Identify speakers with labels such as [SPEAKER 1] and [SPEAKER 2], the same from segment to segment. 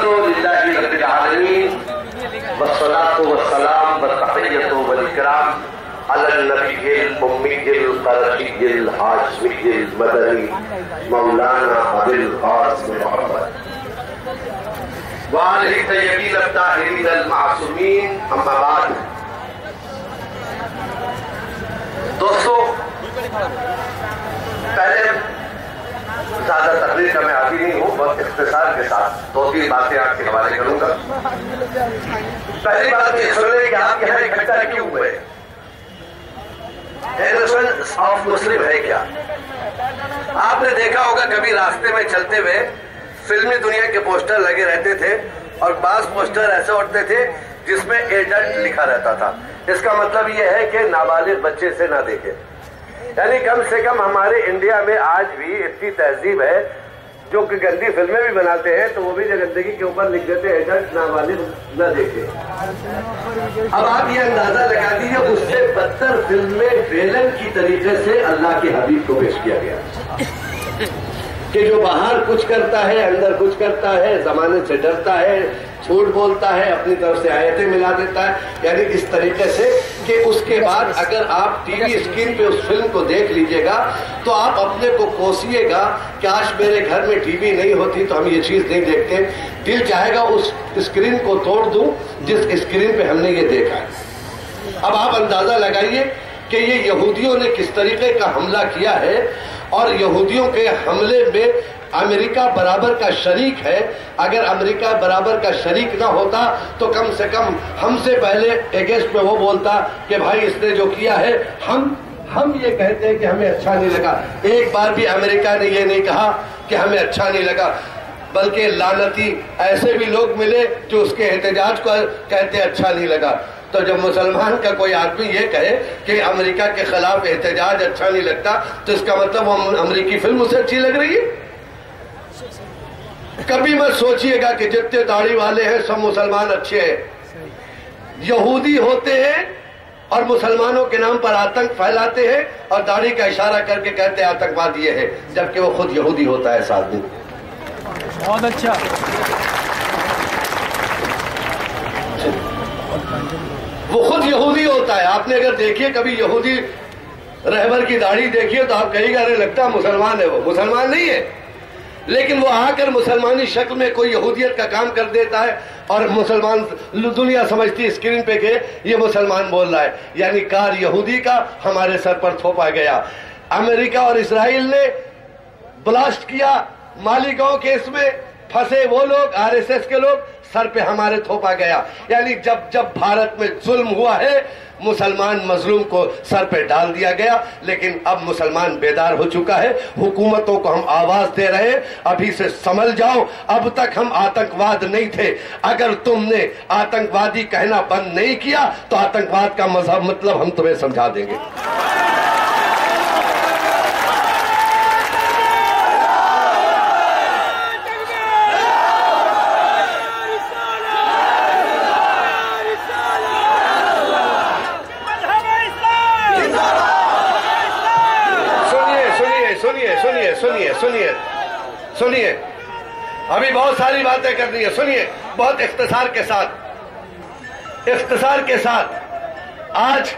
[SPEAKER 1] للہ رب العالمین والصلاة والسلام والتحیۃ والاکرام علی النبی الامی القرشی الہاشمی المدنی مولانا ابی القاسم محمد وآلہ الطیبین الطاہرین المعصومین، اما بعد۔ دوستو، پہلے زیادہ تقریر کا میں عادی نہیں ہوں، بہت اختصار کے ساتھ دو تین باتیں آپ کے حوالے کروں گا۔ پہلی بات یہ سن لیں کہ آپ یہاں اکٹھا کیوں ہوئے؟ انوسنس آف مسلم ہے کیا؟ آپ نے دیکھا ہوگا کبھی راستے میں چلتے ہوئے فلمی دنیا کے پوسٹر لگے رہتے تھے اور بعض پوسٹر ایسے اٹھتے تھے جس میں ایڈلٹ لکھا رہتا تھا۔ اس کا مطلب یہ ہے کہ نابالغ بچے سے نہ دیکھیں، یعنی کم سے کم ہمارے انڈیا میں آج بھی اتنی تہذیب ہے جو کہ گندی فلمیں بھی بناتے ہیں تو وہ بھی گندگی کے اوپر لکھ دیتے ہیں ایڈلٹ نابالغ نہ دیکھیں۔ اب آپ یہ اندازہ لگا دیجیے، اس سے بدتر فلم میں ویلن کی طریقے سے اللہ کے حبیب کو پیش کیا گیا کہ جو باہر کچھ کرتا ہے اندر کچھ کرتا ہے، زمانے سے ڈرتا ہے، جھوٹ بولتا ہے، اپنی طرف سے آیتیں ملا دیتا ہے، یعنی اس طریقے سے کہ اس کے بعد اگر آپ ٹی وی اسکرین پہ اس فلم کو دیکھ لیجئے گا تو آپ اپنے کو کوسیے گا، کاش میرے گھر میں ٹی وی نہیں ہوتی تو ہم یہ چیز نہیں دیکھتے۔ دل چاہے گا اس اسکرین کو توڑ دوں جس اسکرین پہ ہم نے یہ دیکھا ہے۔ اب آپ اندازہ لگائیے کہ یہ یہودیوں نے کس طریقے کا حملہ کیا ہے، اور یہودیوں کے حملے میں امریکہ برابر کا شریک ہے۔ اگر امریکہ برابر کا شریک نہ ہوتا تو کم سے کم ہم سے پہلے اگینسٹ میں وہ بولتا کہ بھائی اس نے جو کیا ہے ہم یہ کہتے ہیں کہ ہمیں اچھا نہیں لگا۔ ایک بار بھی امریکہ نے یہ نہیں کہا کہ ہمیں اچھا نہیں لگا، بلکہ لعنتی ایسے بھی لوگ ملے جو اس کے احتجاج کو کہتے اچھا نہیں لگا۔ تو جب مسلمان کا کوئی آدمی یہ کہے کہ امریکہ کے خلاف احتجاج اچھا نہیں لگتا تو اس کا مطلب وہ امریکی فلم اسے اچھی لگ رہی ہے۔ کبھی مت سوچئے گا کہ جتنے داڑھی والے ہیں سب مسلمان اچھے ہیں۔ یہودی ہوتے ہیں اور مسلمانوں کے نام پر آتنک پھیلاتے ہیں اور داڑھی کا اشارہ کر کے کہتے ہیں آتنکواد یہ ہے، جبکہ وہ خود یہودی ہوتا ہے۔ ساتھ دن
[SPEAKER 2] بہت اچھا،
[SPEAKER 1] وہ خود یہودی ہوتا ہے۔ آپ نے اگر دیکھیے کبھی یہودی رہبر کی داڑھی دیکھیے تو آپ کہیں گے ارے لگتا مسلمان ہے، وہ مسلمان نہیں ہے، لیکن وہ آ کر مسلمانی شکل میں کوئی یہودیت کا کام کر دیتا ہے اور مسلمان دنیا سمجھتی اسکرین پہ کہ یہ مسلمان بول رہا ہے، یعنی کار یہودی کا ہمارے سر پر تھوپا گیا۔ امریکہ اور اسرائیل نے بلاسٹ کیا مالیگاؤں کیس میں، پھنسے وہ لوگ RSS کے لوگ، سر پہ ہمارے تھوپا گیا۔ یعنی جب بھارت میں ظلم ہوا ہے مسلمان مظلوم کو سر پہ ڈال دیا گیا، لیکن اب مسلمان بیدار ہو چکا ہے۔ حکومتوں کو ہم آواز دے رہے ہیں ابھی سے سنبھل جاؤ، اب تک ہم آتنکواد نہیں تھے، اگر تم نے آتنکوادی کہنا بند نہیں کیا تو آتنکواد کا مطلب ہم تمہیں سمجھا دیں گے۔ سنیے، ابھی بہت ساری باتیں کرنی ہے، سنیے بہت اختصار کے ساتھ۔ آج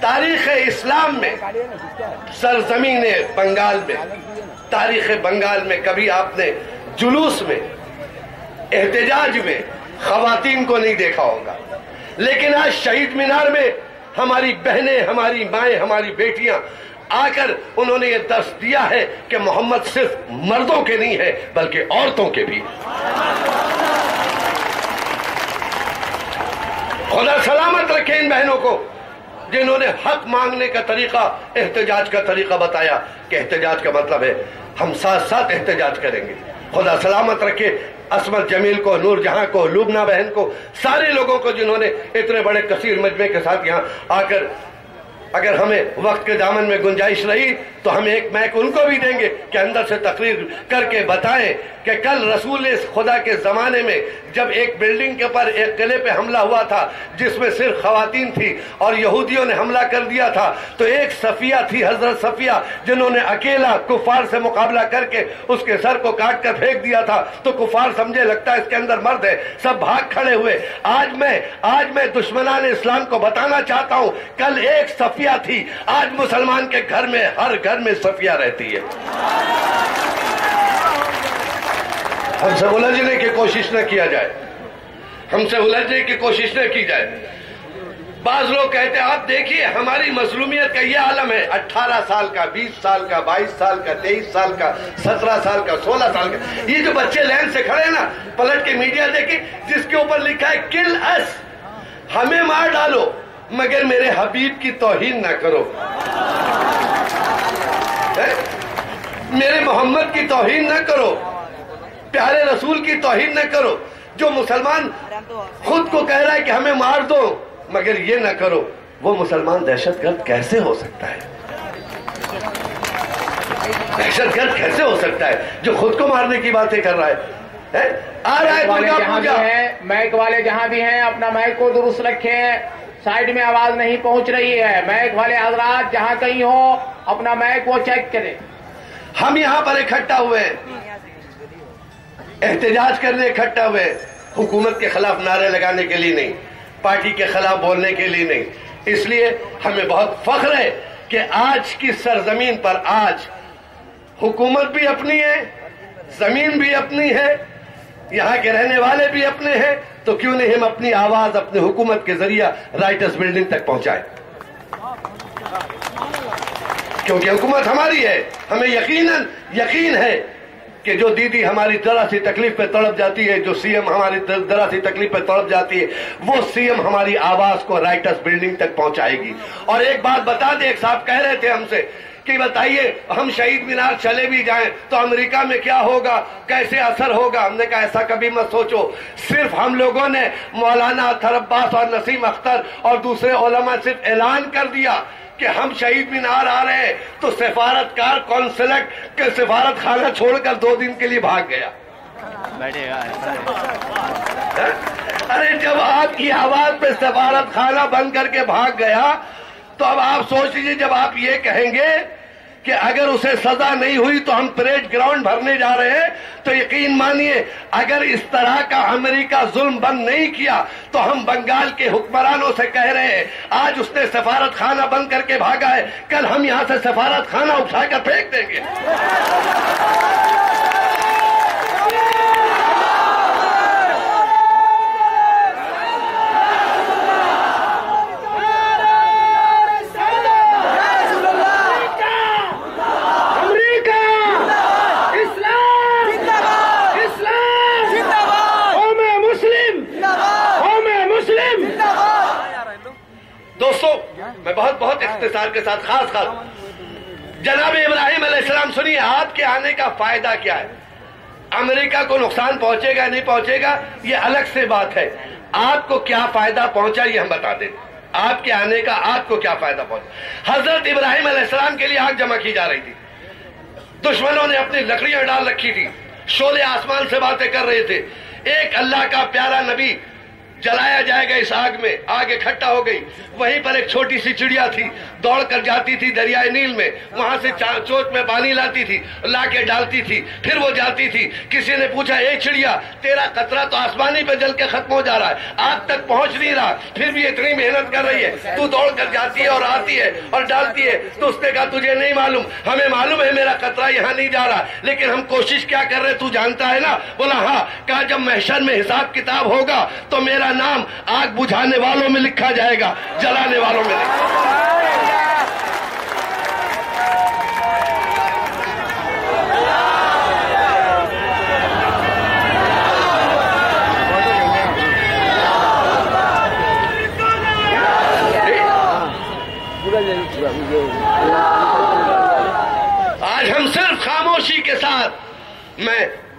[SPEAKER 1] تاریخ اسلام میں سرزمین بنگال میں، تاریخ بنگال میں کبھی آپ نے جلوس میں، احتجاج میں خواتین کو نہیں دیکھا ہوگا، لیکن آج شہید مینار میں ہماری بہنیں، ہماری مائیں، ہماری بیٹیاں آ کر انہوں نے یہ درس دیا ہے کہ محمد صرف مردوں کے نہیں ہے بلکہ عورتوں کے بھی۔ خدا سلامت رکھے ان بہنوں کو جنہوں نے حق مانگنے کا طریقہ، احتجاج کا طریقہ بتایا کہ احتجاج کا مطلب ہے ہم ساتھ ساتھ احتجاج کریں گے۔ خدا سلامت رکھے عصمت جمیل کو، نور جہاں کو، لبنہ بہن کو، سارے لوگوں کو جنہوں نے اتنے بڑے کثیر مجمع کے ساتھ یہاں آ کر، اگر ہمیں وقت کے دامن میں گنجائش رہی تو ہم ایک مائک ان کو بھی دیں گے کہ اندر سے تقریر کر کے بتائیں کہ کل رسول خدا کے زمانے میں جب ایک بلڈنگ کے اوپر ایک قلعے پہ حملہ ہوا تھا جس میں صرف خواتین تھی اور یہودیوں نے حملہ کر دیا تھا، تو ایک صفیہ تھی، حضرت صفیہ، جنہوں نے اکیلا کفار سے مقابلہ کر کے اس کے سر کو کاٹ کر پھینک دیا تھا، تو کفار سمجھے لگتا ہے اس کے اندر مرد ہے، سب بھاگ کھڑے ہوئے۔ آج میں دشمنان اسلام کو بتانا چاہتا ہوں کل ایک صفیہ تھی، آج مسلمان کے گھر میں ہر گھر میں صفیہ رہتی ہے۔ ہم سے الجھنے کی کوشش نہ کیا جائے، ہم سے الجھنے کی کوشش نہ کی جائے۔ بعض لوگ کہتے ہیں آپ دیکھیے ہماری مظلومیت کا یہ عالم ہے، 18 سال کا، 20 سال کا، 22 سال کا، 23 سال کا، 17 سال کا، 16 سال کا، یہ جو بچے لائن سے کھڑے ہیں نا، پلٹ کے میڈیا دیکھیں جس کے اوپر لکھا ہے کل اس، ہمیں مار ڈالو مگر میرے حبیب کی توہین نہ کرو، میرے محمد کی توہین نہ کرو، پیارے رسول کی توہین نہ کرو۔ جو مسلمان خود کو کہہ رہا ہے کہ ہمیں مار دو مگر یہ نہ کرو، وہ مسلمان دہشت گرد کیسے ہو سکتا ہے؟ دہشت گرد کیسے ہو سکتا ہے جو خود کو مارنے کی باتیں کر رہا ہے؟ آ رہا ہے درگا پوجا۔
[SPEAKER 3] مائک والے جہاں بھی ہیں اپنا مائک کو درست رکھیں، سائیڈ میں آواز نہیں پہنچ رہی ہے۔ مائک والے حضرات جہاں کہیں ہو اپنا مائک وہ چیک کریں۔
[SPEAKER 1] ہم یہاں پر اکٹھا ہوئے ہیں، احتجاج کرنے اکٹھا ہوئے، حکومت کے خلاف نعرے لگانے کے لیے نہیں، پارٹی کے خلاف بولنے کے لیے نہیں۔ اس لیے ہمیں بہت فخر ہے کہ آج کی سرزمین پر آج حکومت بھی اپنی ہے، زمین بھی اپنی ہے، یہاں کے رہنے والے بھی اپنے ہیں، تو کیوں نہیں ہم اپنی آواز اپنے حکومت کے ذریعہ رائٹرز بلڈنگ تک پہنچائیں؟ کیونکہ حکومت ہماری ہے، ہمیں یقین ہے کہ جو دیدی ہماری ذرا سی تکلیف پہ تڑپ جاتی ہے، جو سی ایم ہماری ذرا سی تکلیف پہ تڑپ جاتی ہے، وہ سی ایم ہماری آواز کو رائٹرز بلڈنگ تک پہنچائے گی۔ اور ایک بات بتا دیں، ایک صاحب کہہ رہے تھے ہم سے کہ بتائیے ہم شہید مینار چلے بھی جائیں تو امریکہ میں کیا ہوگا، کیسے اثر ہوگا؟ ہم نے کہا ایسا کبھی مت سوچو، صرف ہم لوگوں نے مولانا اطہر عباس اور نسیم اختر اور دوسرے علماء صرف اعلان کر دیا کہ ہم شہید مینار آ رہے ہیں تو سفارتکار کونسلٹ کے سفارت خانہ چھوڑ کر 2 دن کے لیے بھاگ گیا۔ ارے جب آپ کی آواز پہ سفارت خانہ بند کر کے بھاگ گیا تو اب آپ سوچ لیجیے، جب آپ یہ کہیں گے کہ اگر اسے سزا نہیں ہوئی تو ہم پریڈ گراؤنڈ بھرنے جا رہے ہیں، تو یقین مانیے اگر اس طرح کا امریکہ ظلم بند نہیں کیا تو ہم بنگال کے حکمرانوں سے کہہ رہے ہیں آج اس نے سفارت خانہ بند کر کے بھاگا ہے، کل ہم یہاں سے سفارت خانہ اٹھا کر پھینک دیں گے۔ دوستو میں بہت اختصار کے ساتھ خاص جناب ابراہیم علیہ السلام سنیے، آپ کے آنے کا فائدہ کیا ہے؟ امریکہ کو نقصان پہنچے گا نہیں پہنچے گا یہ الگ سے بات ہے، آپ کو کیا فائدہ پہنچا یہ ہم بتا دیں۔ آپ کے آنے کا آپ کو کیا فائدہ پہنچا؟ حضرت ابراہیم علیہ السلام کے لیے آگ جمع کی جا رہی تھی، دشمنوں نے اپنی لکڑیاں ڈال رکھی تھی، شعلے آسمان سے باتیں کر رہے تھے، ایک اللہ کا پیارا نبی جلایا جائے گا اس آگ میں، آگ اکٹھا ہو گئی، وہیں پر ایک چھوٹی سی چڑیا تھی، دوڑ کر جاتی تھی دریائے نیل میں، وہاں سے چوٹ میں پانی لاتی تھی، لا کے ڈالتی تھی، پھر وہ جاتی تھی۔ کسی نے پوچھا اے چڑیا تیرا قطرہ تو آسمانی پہ جل کے ختم ہو جا رہا ہے، آگ تک پہنچ نہیں رہا، پھر بھی اتنی محنت کر رہی ہے، تو دوڑ کر جاتی ہے اور آتی ہے اور ڈالتی ہے۔ تو اس نے کہا تجھے نہیں معلوم، ہمیں معلوم ہے میرا قطرہ یہاں نہیں جا رہا، لیکن ہم کوشش کیا کر رہے تو جانتا ہے نا؟ بولا ہاں۔ کہا جب محشر میں حساب کتاب ہوگا تو میرا نام آگ بجھانے والوں میں لکھا جائے گا، جلانے والوں میں لکھا جائے گا۔ آج ہم صرف خاموشی کے ساتھ، میں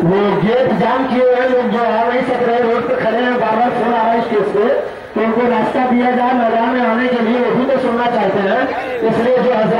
[SPEAKER 4] وہ گیٹ جام کیے ہوئے لوگ جو آ نہیں سک رہے روڈ پہ کھڑے ہیں بار بار فون آ رہا ہے اسٹیج پہ کہ ان کو راستہ دیا جائے میدان میں آنے کے لیے وہ بھی تو سننا چاہتے ہیں اس لیے جو حضرات